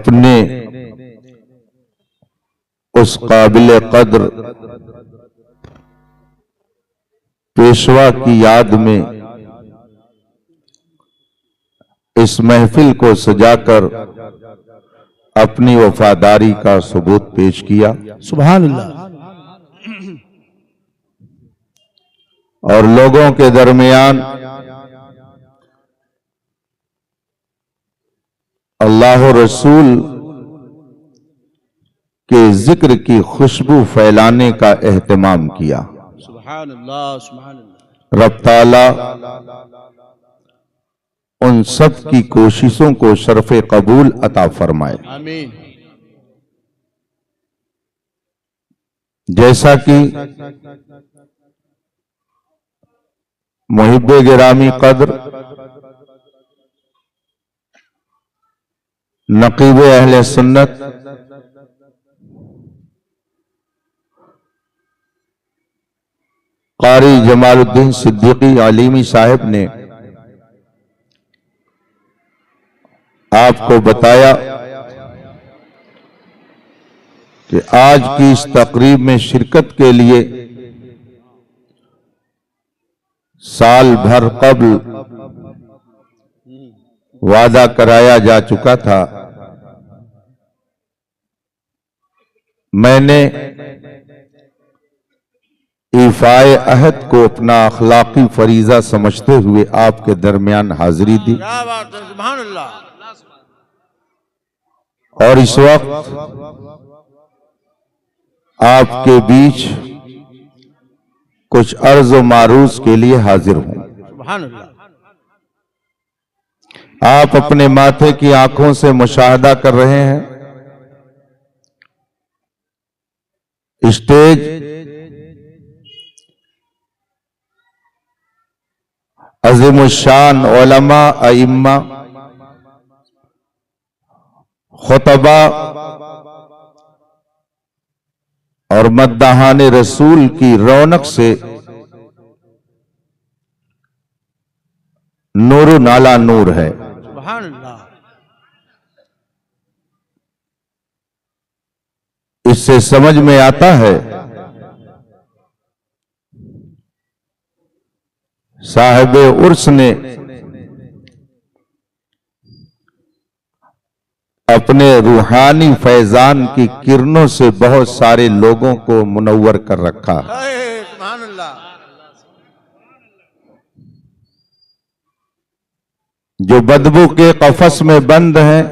अपने उस काबिल कद्र पेशवा की याद में इस महफिल को सजाकर अपनी वफादारी का सबूत पेश किया। सुभान अल्लाह। और लोगों के दरमियान अल्लाह और रसूल के जिक्र की खुशबू फैलाने का एहतमाम किया। सुभान अल्लाह, सुभान अल्लाह। रब ताला उन सब की कोशिशों को शरफ़े कबूल अता फरमाए। आमीन। जैसा कि मुहिब्बे गिरामी कद्र नकीबे अहले सुन्नत कारी जमालुद्दीन सिद्दीकी आलिमी साहब ने आपको बताया कि आज की इस तकरीब में शिरकत के लिए साल भर कबल वादा कराया जा चुका था। मैंने इफ़ाए अहद को अपना अखलाकी फरीजा समझते हुए आपके दरमियान हाजिरी दी। सुभान अल्लाह। और इस वक्त आपके बीच कुछ अर्ज व मारूज के लिए हाजिर हूं। सुभान अल्लाह। आप अपने माथे की आंखों से मुशाहदा कर रहे हैं स्टेज अज़ीमुश्शान उलमा अइम्मा खुतबा और मद्दाहान रसूल की रौनक से नूर नाला नूर है। सुभान अल्लाह। इससे समझ में आता है साहिबे उर्स ने अपने रूहानी फैजान की किरणों से बहुत सारे लोगों को मुनव्वर कर रखा। सुभान अल्लाह। जो बदबू के कफस में बंद हैं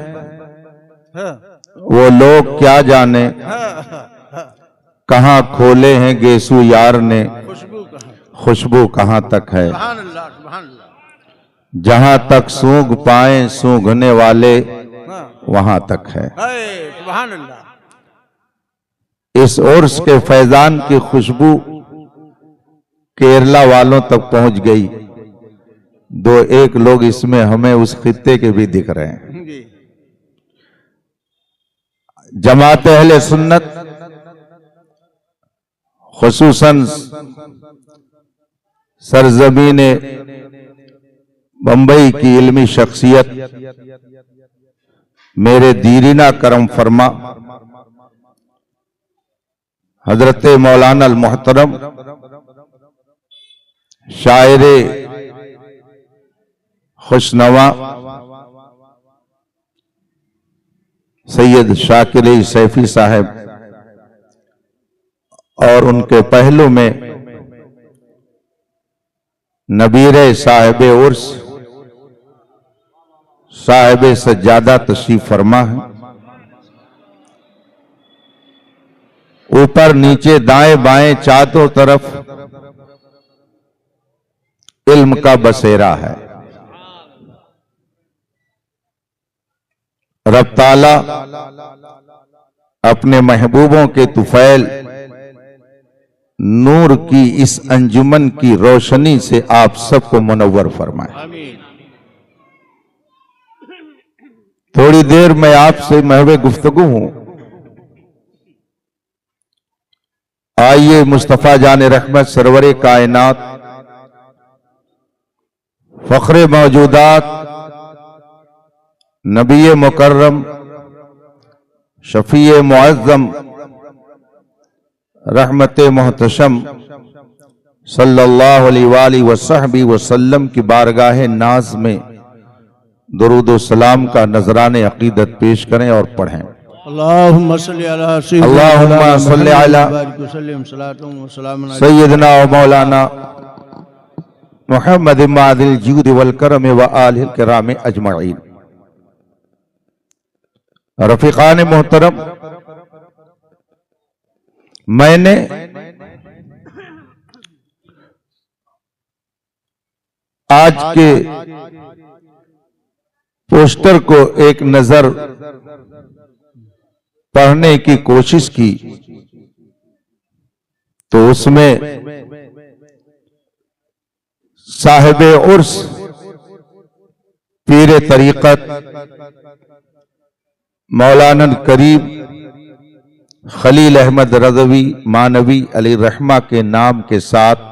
वो लोग क्या जाने कहां खोले हैं गेसू यार ने, खुशबू कहां तक है। जहां तक सूंघ पाए सूंघने वाले वहां तक है। सुभान अल्लाह। इस उर्स के फैजान की खुशबू केरला वालों तक पहुंच गई। दो एक लोग इसमें हमें उस खित्ते के भी दिख रहे हैं। जमात अहले सुन्नत खुसूसन सरजमीन बंबई की इल्मी शख्सियत मेरे दीरीना करम फरमा हजरत मौलाना अल मोहतरम शायरे खुशनवा सैयद शाकिर सैफी साहब और उनके पहलू में नबीर साहिब उर्स साहिब सज्जादा तशरीफ फरमा है। ऊपर नीचे दाएं बाएं चारों तरफ इल्म का बसेरा है। रब ताला अपने महबूबों के तुफैल नूर की इस अंजुमन की रोशनी से आप सबको मुनव्वर फरमाए। थोड़ी देर में आपसे महवे गुफ्तगू हूं। आइए मुस्तफा जान रहमत सरवरे कायनात फख्रे मौजूदात नबी मुकर्रम शफीए मुअज़्ज़म रहमत मोहतशम सल्लल्लाहु अलैहि वसहबी वसल्लम की बारगाह नाज में दुरूद व सलाम का नजराने अकीदत पेश करें और पढ़ें। अल्लाहुम्मा सल्ली अला अल्लाहुम्मा सल्ली अला सय्यदना व मौलाना मुहम्मद मादिल जूद वल करम व आलिल किराम अजमईन। रफीकान मोहतरम, मैंने आज के पोस्टर को एक नजर पढ़ने की कोशिश की तो उसमें साहिबे उर्स पीरे तरीकत मौलाना करीम खलील अहमद रज़वी मानवी अली रहमा के नाम के साथ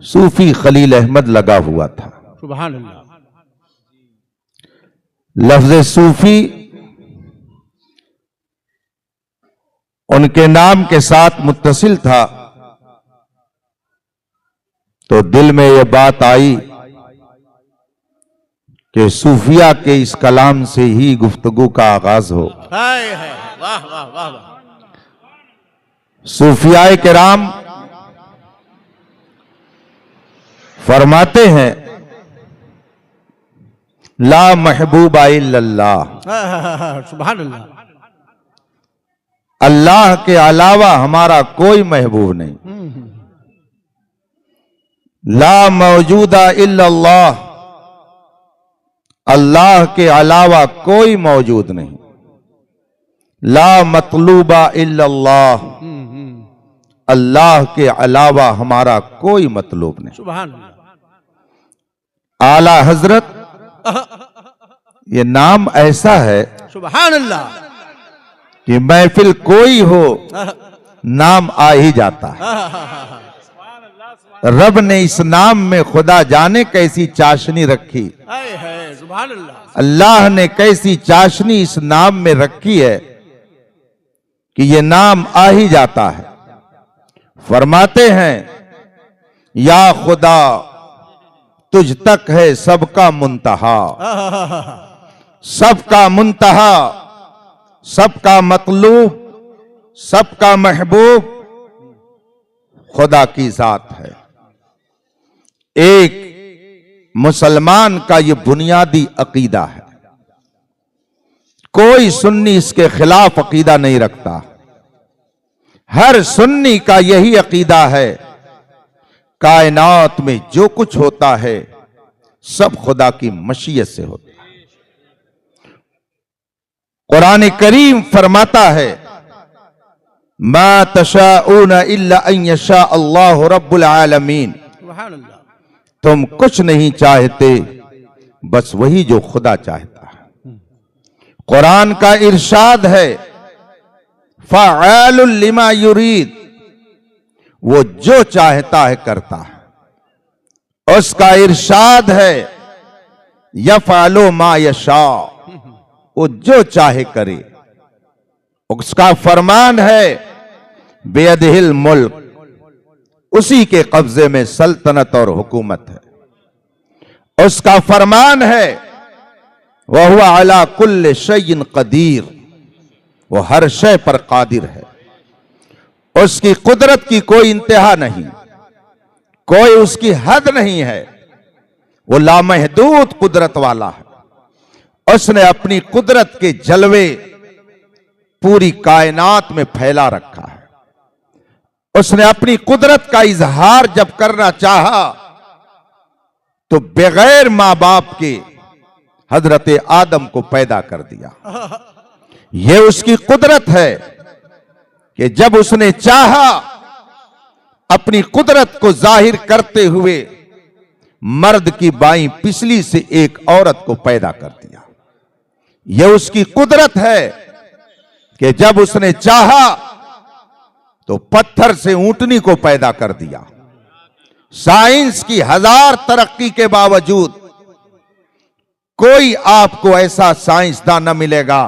सूफी खलील अहमद लगा हुआ था। सुभान अल्लाह। लफ्ज सूफी उनके नाम के साथ मुत्तसिल था तो दिल में यह बात आई कि सूफिया के इस कलाम से ही गुफ्तगू का आगाज हो। हाय हाय, वाह वाह वाह वाह। सूफियाए किराम फरमाते हैं ला महबूबा इल्लल्लाह, सुभान अल्लाह। अल्लाह के अलावा हमारा कोई महबूब नहीं। ला मौजूदा इल्लल्लाह, अल्लाह के अलावा कोई मौजूद नहीं। ला मतलूबा इल्लल्लाह, अल्लाह के अलावा हमारा कोई मतलूब नहीं। सुभान अल्लाह। आला हजरत, ये नाम ऐसा है सुभान अल्लाह कि महफिल कोई हो नाम आ ही जाता है। रब ने इस नाम में खुदा जाने कैसी चाशनी रखी। हाय हाय, सुभान अल्लाह। अल्लाह ने कैसी चाशनी इस नाम में रखी है कि ये नाम आ ही जाता है। फरमाते हैं या खुदा तुझ तक है सबका मुंतहा, सबका मुंतहा, सबका मतलूब, सबका महबूब खुदा की जात है। एक मुसलमान का यह बुनियादी अकीदा है। कोई सुन्नी इसके खिलाफ अकीदा नहीं रखता। हर सुन्नी का यही अकीदा है कायनात में जो कुछ होता है सब खुदा की मशीयत से होता है। कुरान करीम फरमाता है मा तशाऊन इल्ला अन यशा अल्लाहु रब्बुल आलमीन, सुभान अल्लाह। तुम कुछ नहीं चाहते बस वही जो खुदा चाहता है। कुरान का इरशाद है फ़अालुल लिमा युरीद, वो जो चाहता है करता है। उसका इरशाद है यफ़अलु मा यशा, वो जो चाहे करे। उसका फरमान है बेयदिहिल मुल्क, उसी के कब्जे में सल्तनत और हुकूमत है। उसका फरमान है वह हुवा अला कुल्ल शैइन कदीर, वो हर शय पर कादिर है। उसकी कुदरत की कोई इंतहा नहीं, कोई उसकी हद नहीं है। वो लामहदूद कुदरत वाला है। उसने अपनी कुदरत के जलवे पूरी कायनात में फैला रखा है। उसने अपनी कुदरत का इजहार जब करना चाहा तो बगैर मां बाप के हजरत आदम को पैदा कर दिया। यह उसकी कुदरत है कि जब उसने चाहा अपनी कुदरत को जाहिर करते हुए मर्द की बाईं पिछली से एक औरत को पैदा कर दिया। यह उसकी कुदरत है कि जब उसने चाहा तो पत्थर से ऊंटनी को पैदा कर दिया। साइंस की 1000 तरक्की के बावजूद कोई आपको ऐसा साइंसदान न मिलेगा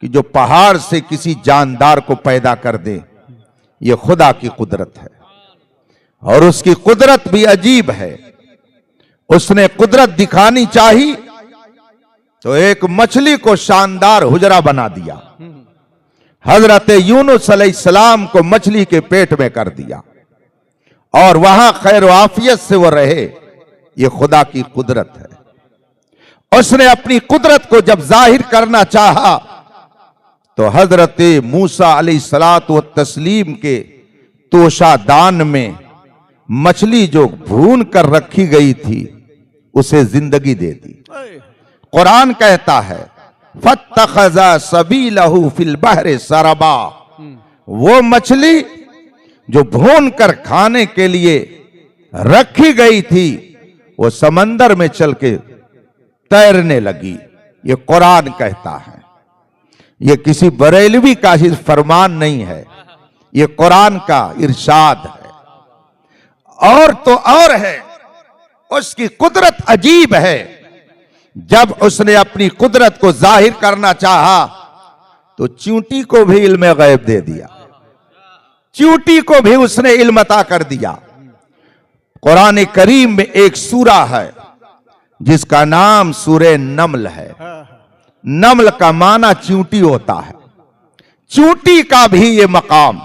कि जो पहाड़ से किसी जानदार को पैदा कर दे, ये खुदा की कुदरत है। और उसकी कुदरत भी अजीब है। उसने कुदरत दिखानी चाहिए तो एक मछली को शानदार हुजरा बना दिया। हजरत यूनुस अलैहिस्सलाम को मछली के पेट में कर दिया और वहां खैर आफियत से वो रहे। ये खुदा की कुदरत है। उसने अपनी कुदरत को जब जाहिर करना चाहा तो हजरत मूसा अलैहिस्सलातु तस्लीम के तोशादान में मछली जो भून कर रखी गई थी उसे जिंदगी दे दी। कुरान कहता है फत्तखज़ा सबीलहु फिल बहरे सरबा, वो मछली जो भून कर खाने के लिए रखी गई थी वो समंदर में चल के तैरने लगी। ये कुरान कहता है, ये किसी बरेलवी का ही फरमान नहीं है, ये कुरान का इरशाद है। और तो और है, उसकी कुदरत अजीब है। जब उसने अपनी कुदरत को जाहिर करना चाहा तो चींटी को भी इल्म गैब दे दिया। चींटी को भी उसने इल्म अता कर दिया। कुरान करीम में एक सूरा है जिसका नाम सूरे नमल है। नमल का माना चींटी होता है। चींटी का भी ये मकाम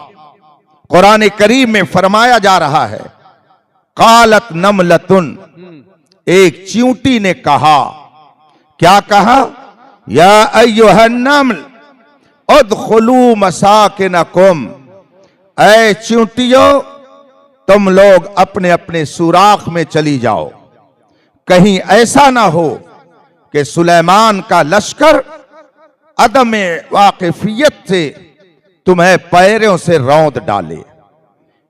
कुरान करीम में फरमाया जा रहा है। कालत नमलतुन, एक चींटी ने कहा, क्या कहा? या अय्युहन नमल उदखुलू मसाकिनकुम, ऐ चींटियों तुम लोग अपने अपने सुराख में चली जाओ। कहीं ऐसा ना हो कि सुलेमान का लश्कर अदम वाकिफियत से तुम्हें पैरों से रौंद डाले।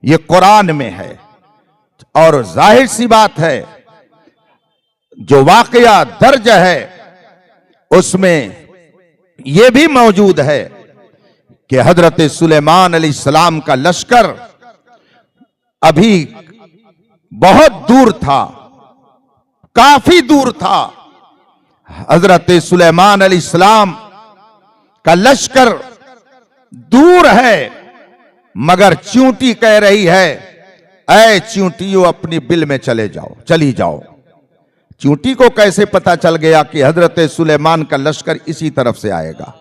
ये कुरान में है। और जाहिर सी बात है, जो वाकया दर्ज है उसमें यह भी मौजूद है कि हजरत सुलेमान अलैहिस्सलाम का लश्कर अभी बहुत दूर था, काफी दूर था। हजरत सुलेमान अलैहिस्सलाम का लश्कर दूर है, मगर चींटी कह रही है, ऐ चींटियों अपनी बिल में चले जाओ, चली जाओ। चींटी को कैसे पता चल गया कि हजरत सुलेमान का लश्कर इसी तरफ से आएगा?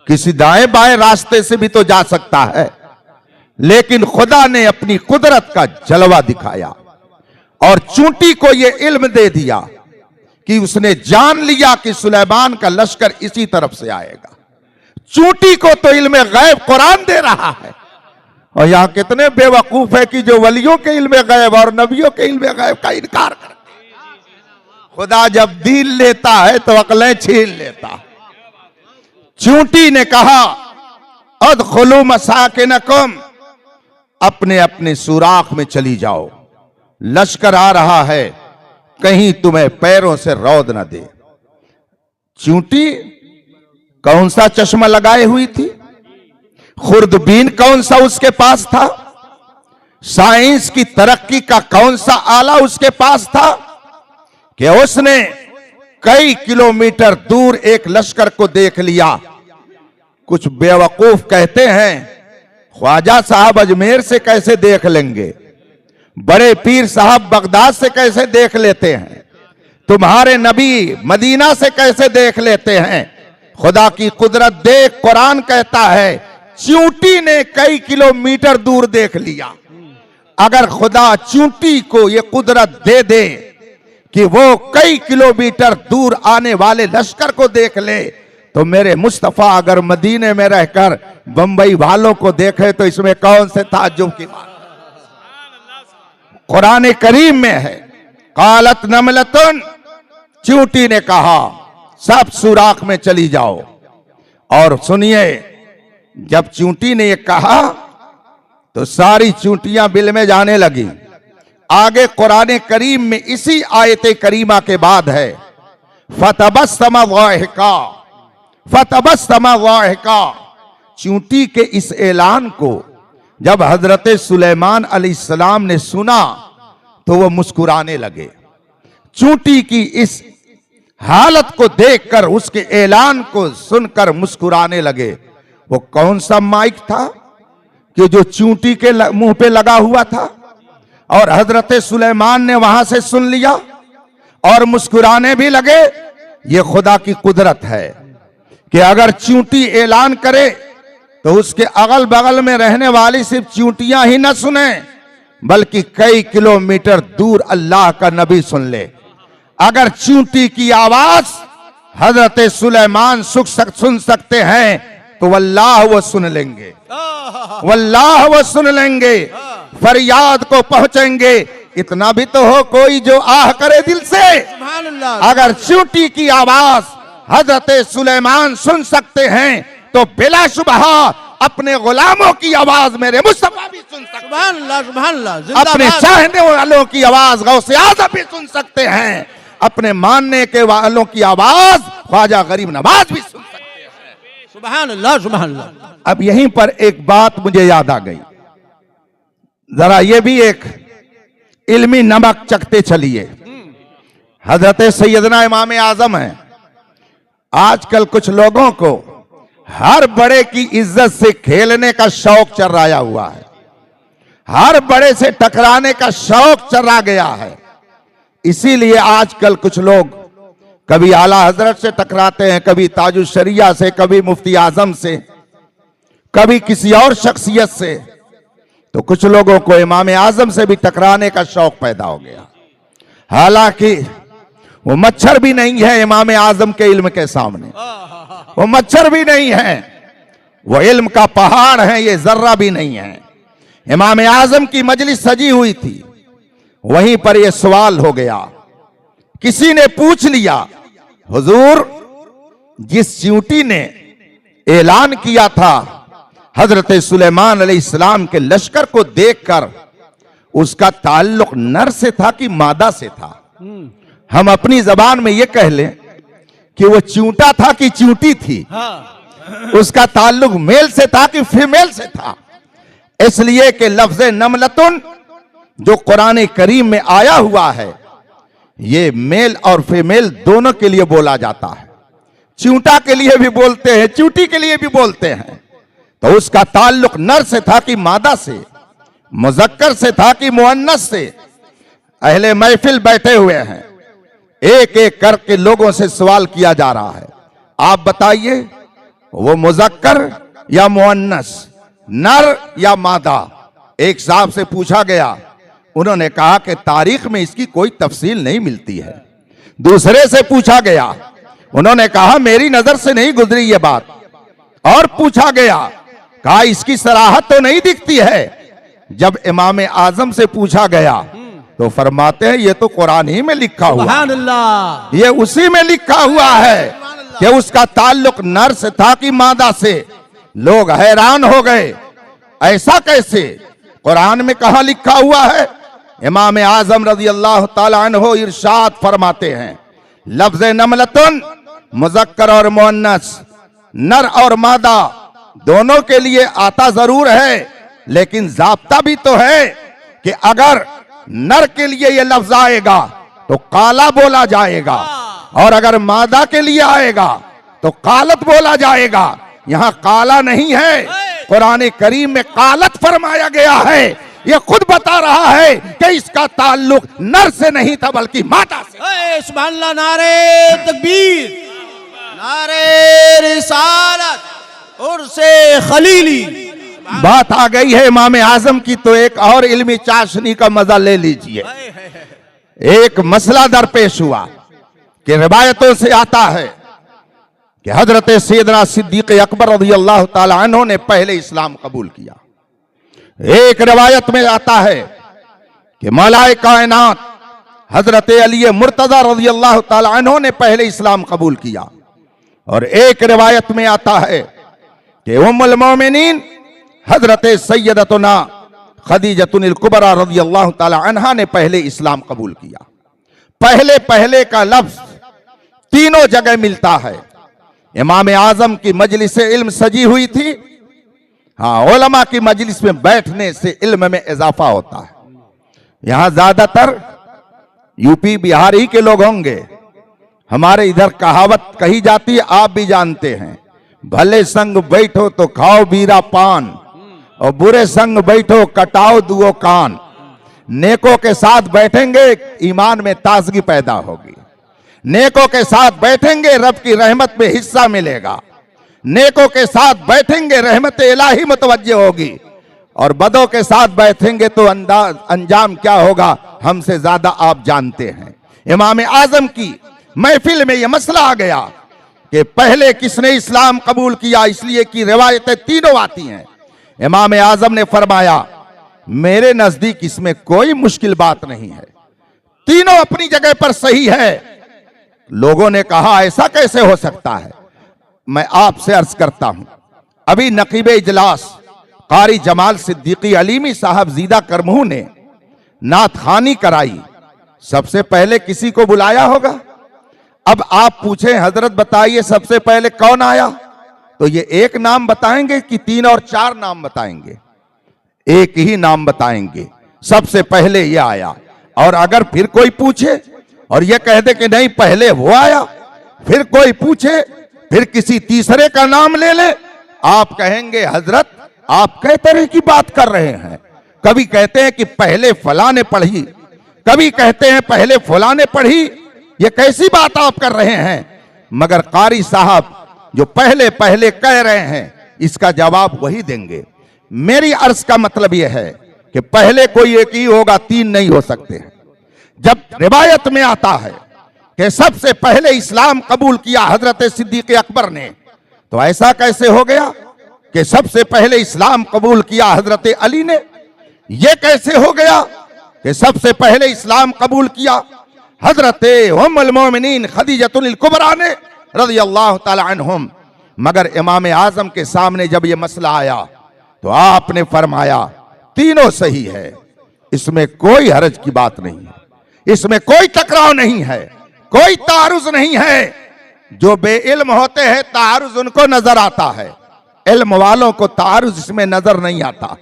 किसी दाएं बाएं रास्ते से भी तो जा सकता है, लेकिन खुदा ने अपनी कुदरत का जलवा दिखाया और चींटी को यह इल्म दे दिया कि उसने जान लिया कि सुलेमान का लश्कर इसी तरफ से आएगा। चींटी को तो इल्म गैब कुरान दे रहा है। और यहां कितने बेवकूफ है कि जो वलियों के इल्म गैब और नबियों के इल्म गैब का इनकार करते। खुदा जब दीन लेता है तो अक्लें छीन लेता। चींटी ने कहा, उदखुलू मसाकिनकुम, अपने अपने सुराख में चली जाओ, लश्कर आ रहा है, कहीं तुम्हें पैरों से रौंद न दे। चींटी कौन सा चश्मा लगाए हुई थी? खुर्दबीन कौन सा उसके पास था? साइंस की तरक्की का कौन सा आला उसके पास था कि उसने कई किलोमीटर दूर एक लश्कर को देख लिया? कुछ बेवकूफ कहते हैं ख्वाजा साहब अजमेर से कैसे देख लेंगे, बड़े पीर साहब बगदाद से कैसे देख लेते हैं, तुम्हारे नबी मदीना से कैसे देख लेते हैं। खुदा की कुदरत देख, कुरान कहता है चींटी ने कई किलोमीटर दूर देख लिया। अगर खुदा चींटी को यह कुदरत दे दे कि वो कई किलोमीटर दूर आने वाले लश्कर को देख ले, तो मेरे मुस्तफा अगर मदीने में रहकर बंबई वालों को देखे तो इसमें कौन से ताज्जुब की बात। कुरान करीम में है, कालत नमलतुन, चींटी ने कहा सब सुराख में चली जाओ। और सुनिए, जब चींटी ने ये कहा तो सारी चींटियां बिल में जाने लगी। आगे कुरान करीम में इसी आयत करीमा के बाद है, फतबस्सम वाहिका, फतबस्सम वाहिका। चींटी के इस ऐलान को जब हजरत सुलेमान अलैहिस्सलाम ने सुना तो वह मुस्कुराने लगे। चींटी की इस हालत को देखकर, उसके ऐलान को सुनकर मुस्कुराने लगे। वो कौन सा माइक था कि जो चूंटी के मुंह पे लगा हुआ था, और हजरत सुलेमान ने वहां से सुन लिया और मुस्कुराने भी लगे। ये खुदा की कुदरत है कि अगर चूंटी ऐलान करे तो उसके अगल बगल में रहने वाली सिर्फ चूंटियां ही न सुने, बल्कि कई किलोमीटर दूर अल्लाह का नबी सुन ले। अगर चूंटी की आवाज हजरत सुलेमान सुन सकते हैं तो वल्लाह वो सुन लेंगे, वल्लाह वो सुन लेंगे, फरियाद को पहुंचेंगे। इतना भी तो हो कोई जो आह करे दिल से। सुभान अल्लाह। अगर चूंटी की आवाज हजरत सुलेमान सुन सकते हैं तो बिलाशुबहा अपने गुलामों की आवाज मेरे मुस्तफा भी सुन सकते हैं। सुभान अल्लाह, सुभान अल्लाह। अपने जिंदाबाद। चाहने वालों की आवाज गौसे आज़म भी सुन सकते हैं। अपने मानने के वालों की आवाज ख्वाजा गरीब नवाज भी सुन सकते हैं। सुभान अल्लाह, सुभान अल्लाह। अब यहीं पर एक बात मुझे याद आ गई, जरा ये भी एक इल्मी नमक चखते चलिए। हजरत सैयदना इमाम आजम है। आजकल कुछ लोगों को हर बड़े की इज्जत से खेलने का शौक चर्राया हुआ है, हर बड़े से टकराने का शौक चर्रा गया है। इसीलिए आजकल कुछ लोग कभी आला हजरत से टकराते हैं, कभी ताजुल शरिया से, कभी मुफ्ती आजम से, कभी किसी और शख्सियत से। तो कुछ लोगों को इमाम आजम से भी टकराने का शौक पैदा हो गया। हालांकि वो मच्छर भी नहीं है इमाम आजम के इल्म के सामने, वो मच्छर भी नहीं है, वो इल्म का पहाड़ है, ये जर्रा भी नहीं है। इमाम आजम की मजलिस सजी हुई थी, वहीं पर यह सवाल हो गया। किसी ने पूछ लिया, हुजूर जिस चींटी ने ऐलान किया था हजरत सुलेमान अलैहिस्सलाम के लश्कर को देखकर, उसका ताल्लुक नर से था कि मादा से था? हम अपनी जबान में यह कह लें कि वो चूंटा था कि चूंटी थी, उसका ताल्लुक मेल से था कि फीमेल से था। इसलिए कि लफ्ज नमलतुन जो कुरान करीम में आया हुआ है, ये मेल और फीमेल दोनों के लिए बोला जाता है। चूंटा के लिए भी बोलते हैं, चूंटी के लिए भी बोलते हैं। तो उसका ताल्लुक नर से था कि मादा से, मुजक्कर से था कि मुअन्नस से? अहले महफिल बैठे हुए हैं, एक एक करके लोगों से सवाल किया जा रहा है, आप बताइए वो मुजक्कर या मुअन्नस, नर या मादा? एक साहब से पूछा गया, उन्होंने कहा कि तारीख में इसकी कोई तफसील नहीं मिलती है। दूसरे से पूछा गया, उन्होंने कहा मेरी नजर से नहीं गुजरी ये बात। और पूछा गया, कहा इसकी सराहत तो नहीं दिखती है। जब इमाम आजम से पूछा गया तो फरमाते हैं ये तो कुरान ही में लिखा हुआ, सुभान अल्लाह। ये उसी में लिखा हुआ है कि उसका ताल्लुक नर से था कि मादा से। लोग हैरान हो गए, ऐसा कैसे? कुरान में कहां लिखा हुआ है? इमाम आजम रज़ी अल्लाह ताला अन्हु इरशाद फरमाते हैं, लफ्ज नमलतुन मुजक्कर और मुअन्नस, नर और मादा दोनों के लिए आता जरूर है, लेकिन जाब्ता भी तो है कि अगर नर के लिए यह लफ्ज आएगा तो काला बोला जाएगा, और अगर मादा के लिए आएगा तो कालत बोला जाएगा। यहां काला नहीं है, कुरान करीम में कालत फरमाया गया है। यह खुद बता रहा है कि इसका ताल्लुक नर से नहीं था बल्कि मादा से। सुभान अल्लाह। नारे तकबीर, नारे रिसालत, उर्से खलीली। बात आ गई है इमाम आजम की, तो एक और इल्मी चाशनी का मजा ले लीजिए। एक मसला दरपेश हुआ कि रिवायतों से आता है कि हजरत सैयदना सिद्दीक अकबर रज़ियल्लाहु ताला अन्हु ने पहले इस्लाम कबूल किया। एक रिवायत में आता है कि मौलाए कायनात हजरत अली मुर्तजा रज़ियल्लाहु ताला अन्हु ने पहले इस्लाम कबूल किया। और एक रिवायत में आता है कि उम्मुल मोमिनीन हजरत सैयदतुना खदीजतुल कुबरा रज़ियल्लाहु ताला अन्हा ने पहले इस्लाम कबूल किया। पहले पहले का लफ्ज तीनों जगह मिलता है। इमाम आजम की मजलिस इल्म सजी हुई थी। हाँ, उलमा की मजलिस में बैठने से इल्म में इजाफा होता है। यहां ज्यादातर यूपी बिहार ही के लोग होंगे। हमारे इधर कहावत कही जाती है, आप भी जानते हैं, भले संग बैठो तो खाओ बीरा पान और बुरे संग बैठो कटाओ दुओ कान। नेकों के साथ बैठेंगे ईमान में ताजगी पैदा होगी, नेकों के साथ बैठेंगे रब की रहमत में हिस्सा मिलेगा, नेकों के साथ बैठेंगे रहमत इलाही मुतवज्जे होगी, और बदों के साथ बैठेंगे तो अंजाम क्या होगा हमसे ज्यादा आप जानते हैं। इमाम आजम की महफिल में यह मसला आ गया कि पहले किसने इस्लाम कबूल किया, इसलिए कि रिवायतें तीनों आती हैं। इमाम आजम ने फरमाया मेरे नजदीक इसमें कोई मुश्किल बात नहीं है, तीनों अपनी जगह पर सही है। लोगों ने कहा ऐसा कैसे हो सकता है? मैं आपसे अर्ज करता हूं, अभी नकीब इजलास कारी जमाल सिद्दीकी अलीमी साहब जीदा करमू ने नात खानी कराई, सबसे पहले किसी को बुलाया होगा। अब आप पूछें हजरत बताइए सबसे पहले कौन आया, तो ये एक नाम बताएंगे कि 3 और 4 नाम बताएंगे? एक ही नाम बताएंगे, सबसे पहले ये आया। और अगर फिर कोई पूछे और ये कह दे कि नहीं पहले वो आया, फिर कोई पूछे फिर किसी तीसरे का नाम ले ले, आप कहेंगे हजरत आप कई तरह की बात कर रहे हैं। कभी कहते हैं कि पहले फला ने पढ़ी, कभी कहते हैं पहले फला ने पढ़ी, ये कैसी बात आप कर रहे हैं? मगर कारी साहब जो पहले पहले कह रहे हैं इसका जवाब वही देंगे। मेरी अर्ज का मतलब यह है कि पहले कोई एक ही होगा, 3 नहीं हो सकते। जब रिवायत में आता है कि सबसे पहले इस्लाम कबूल किया हजरत सिद्दीक अकबर ने, तो ऐसा कैसे हो गया कि सबसे पहले इस्लाम कबूल किया हजरत अली ने? यह कैसे हो गया कि सबसे पहले इस्लाम कबूल किया हजरत उम्मुल मोमिनीन खदीजतुल कुबरा ने रज़ियल्लाहु ताला अन्हुम? मगर इमाम आजम के सामने जब यह मसला आया तो आपने फरमाया तीनों सही है, इसमें कोई हरज की बात नहीं है, इसमें कोई टकराव नहीं है, कोई तारुज नहीं है। जो बेइल्म होते हैं तारुज उनको नजर आता है, इल्म वालों को तारुज इसमें नजर नहीं आता।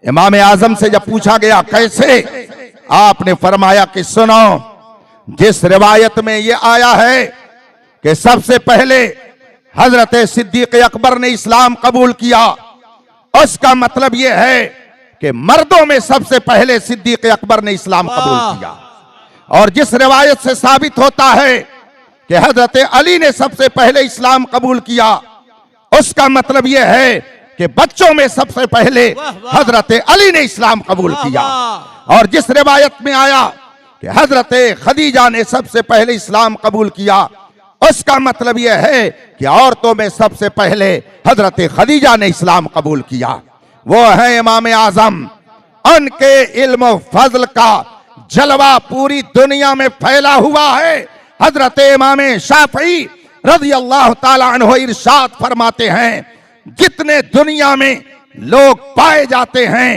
इमाम आजम से जब पूछा गया कैसे, आपने फरमाया कि सुनो, जिस रिवायत में यह आया है कि सबसे पहले हजरत सिद्दीक अकबर ने इस्लाम कबूल किया, उसका मतलब यह है कि मर्दों में सबसे पहले सिद्दीक अकबर ने इस्लाम कबूल किया। और जिस रिवायत से साबित होता है कि हजरत अली ने सबसे पहले इस्लाम कबूल किया, उसका मतलब यह है कि बच्चों में सबसे पहले हजरत अली ने इस्लाम कबूल किया। और जिस रिवायत में आया कि हजरत खदीजा ने सबसे पहले इस्लाम कबूल किया, उसका मतलब यह है कि औरतों में सबसे पहले हजरत खदीजा ने इस्लाम कबूल किया। वो है इमाम आजम, उनके इल्म फजल का जलवा पूरी दुनिया में फैला हुआ है। हजरत इमाम शाफई रज़ियल्लाहु ताला अन्हु इरशाद फरमाते हैं, जितने दुनिया में लोग पाए जाते हैं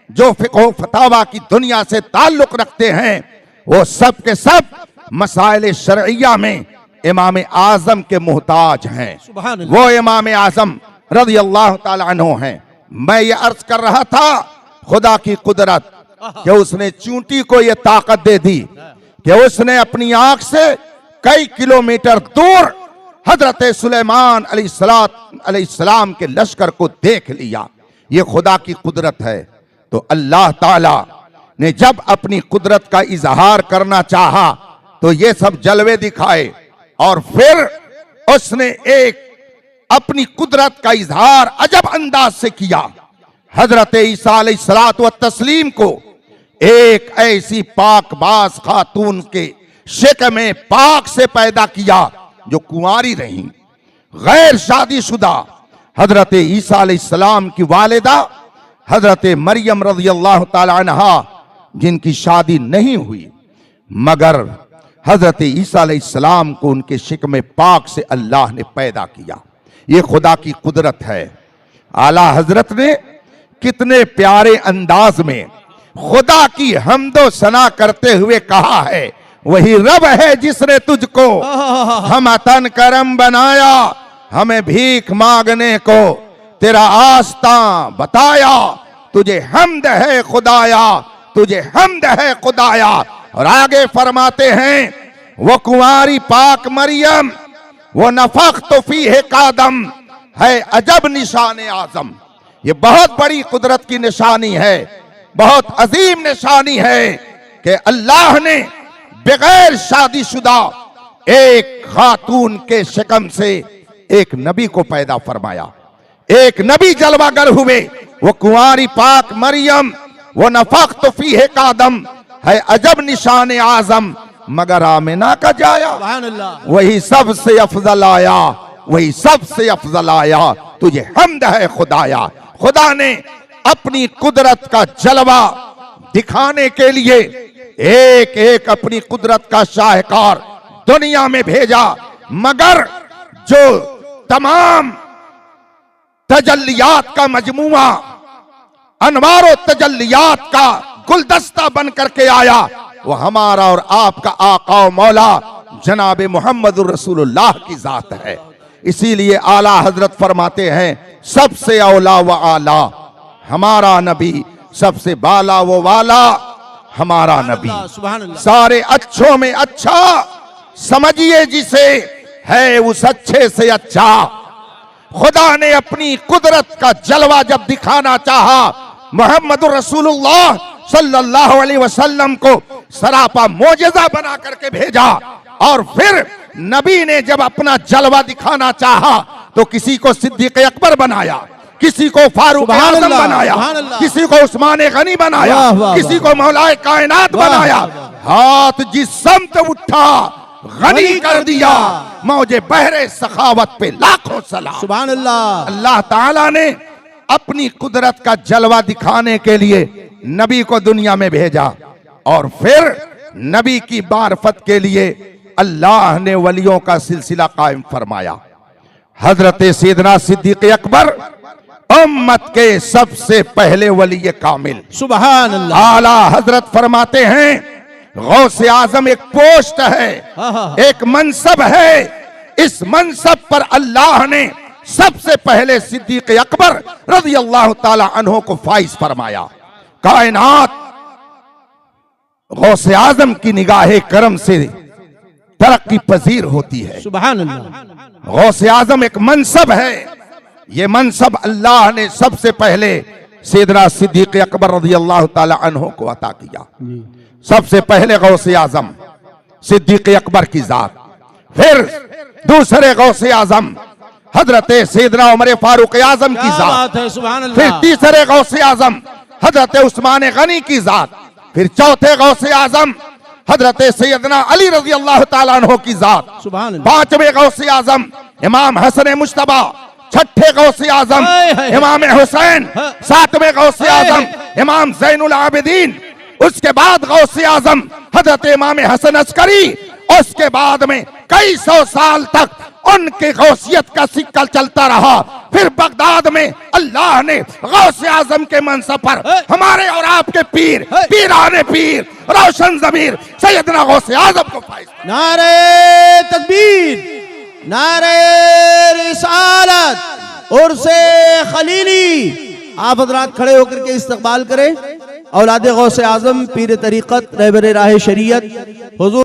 जो फिक़्ह फतावा की दुनिया से ताल्लुक रखते हैं, वो सब के सब मसाइल शरइया में इमाम आजम के मुहताज हैं। वो इमाम आजम रज़ियल्लाहु ताला अन्हु हैं। मैं ये अर्ज कर रहा था खुदा की कुदरत कि उसने चूंटी को ये ताकत दे दी कि उसने अपनी आंख से कई किलोमीटर दूर हजरत सुलेमान अलैहिस्सलाम के लश्कर को देख लिया। ये खुदा की कुदरत है। तो अल्लाह ताला ने जब अपनी कुदरत का इजहार करना चाहा तो ये सब जलवे दिखाए, और फिर उसने एक अपनी कुदरत का इजहार अजब अंदाज से किया। हजरत ईसा अलैहिस्सलातु वत्तस्लीम को एक ऐसी पाकबाज खातून के शिक में पाक से पैदा किया जो कुंवारी रही, गैर शादीशुदा। हजरत ईसा अलैहिस्सलाम की वालिदा हजरत मरियम रज़ियल्लाहु ताला अन्हा, जिनकी शादी नहीं हुई, मगर हजरत ईसा अलैहिस्सलाम को उनके शिक में पाक से अल्लाह ने पैदा किया। ये खुदा की कुदरत है। आला हजरत ने कितने प्यारे अंदाज में खुदा की हम्दो सना करते हुए कहा है, वही रब है जिसने तुझको हम अतन करम बनाया, हमें भीख मांगने को तेरा आस्था बताया, तुझे हम्द है खुदाया, तुझे हम्द है खुदाया। और आगे फरमाते हैं, वो कुंवारी पाक मरियम, वो नफख्तु फीहे कादम है अजब निशान आजम। ये बहुत बड़ी कुदरत की निशानी है, बहुत अजीम निशानी है कि अल्लाह ने बगैर शादीशुदा एक खातून के शिकम से एक नबी को पैदा फरमाया। एक नबी जलवागर हुए, वो कुंवारी पाक मरियम, वो नफख्तु फीहे कादम है अजब निशान आजम, मगर आमिना का जाया सुभान अल्लाह। वही सबसे अफजल आया, वही सबसे अफजल आया। तुझे हम्द है खुदाया। खुदा ने अपनी कुदरत का जलवा दिखाने के लिए एक एक अपनी कुदरत का शाहकार दुनिया में भेजा, मगर जो तमाम तजल्लियात का मजमुआ, अनवारो तजल्लियात का गुलदस्ता बन करके आया, वो हमारा और आपका आका और मौला जनाब मोहम्मदुर रसूलुल्लाह की जात है। इसीलिए आला हजरत फरमाते हैं, सबसे औला व आला हमारा नबी, सबसे बाला वो वाला हमारा नबी। सुभान अल्लाह। सारे अच्छों में अच्छा समझिए जिसे, है उस अच्छे से अच्छा। खुदा ने अपनी कुदरत का जलवा जब दिखाना चाहा, मोहम्मदुर रसूलुल्लाह सल्लल्लाहु अलैहि वसल्लम को सरापा मोजेजा बना करके भेजा। और फिर नबी ने जब अपना जलवा दिखाना चाहा तो किसी को सिद्दीक अकबर बनाया, किसी को फारूक आजम बनाया, किसी को उस्मान गनी बनाया, वाह, वाह, किसी को मौलाए कायनात बनाया। हाथ जिस समत उठा गनी कर दिया, मौजे बहरे सखावत पे लाखों सलाम। सुभान अल्लाह। अल्लाह ताला ने अपनी कुदरत का जलवा दिखाने के लिए नबी को दुनिया में भेजा, और फिर नबी की मार्फत के लिए अल्लाह ने वलियों का सिलसिला कायम फरमाया। हजरत सैयदना सिद्दीक अकबर उम्मत के सबसे पहले वली कामिल। सुभान अल्लाह। आला हजरत फरमाते हैं, गौसे आजम एक पोस्ट है, एक मनसब है। इस मनसब पर अल्लाह ने सबसे पहले सिद्दीक अकबर रज़ी अल्लाह ताला अन्हो को फाइज फरमाया। कायनात गौसे आजम की निगाहे करम से तरक्की पजीर होती है। सुभान अल्लाह। गौसे आजम एक मनसब है, ये मनसब अल्लाह ने सबसे पहले सैयदना सिद्दीक अकबर रज़ी अल्लाह ताला अन्हो को अता किया। सबसे पहले गौसे आजम सिद्दीक अकबर की जात, फिर दूसरे गौसे आजम हजरत सैयदना उमर फारूक आजम की जात, फिर तीसरे गौसे आजम हजरत उस्मान गनी की जात, फिर चौथे गौसे आजम हजरत सैयदना अली रज़ी अल्लाह ताला अन्हो की जात, पांचवें गौसे आजम इमाम हसन मुश्तबा, छठे गौसे आजम इमाम हुसैन, सातवें गौसे आजम इमाम ज़ैनुल आबिदीन, उसके बाद गौसे आजम हजरत इमाम हसन अस्करी, उसके बाद में कई सौ साल तक उनके गौसियत का सिक्का चलता रहा। फिर बगदाद में अल्लाह ने गौसे आजम के मनसब पर हमारे और आपके पीर, पीराने पीर, रोशन ज़मीर सैयदना गौसे आजम को फाइज। नारे तकबीर, नारे रिसालत, उर्से खलीली। आप हजरात खड़े होकर के इस्तकबाल करें। औलादे गौसे आजम, पीर तरीक़त, रहबर राह शरीयत हुजूर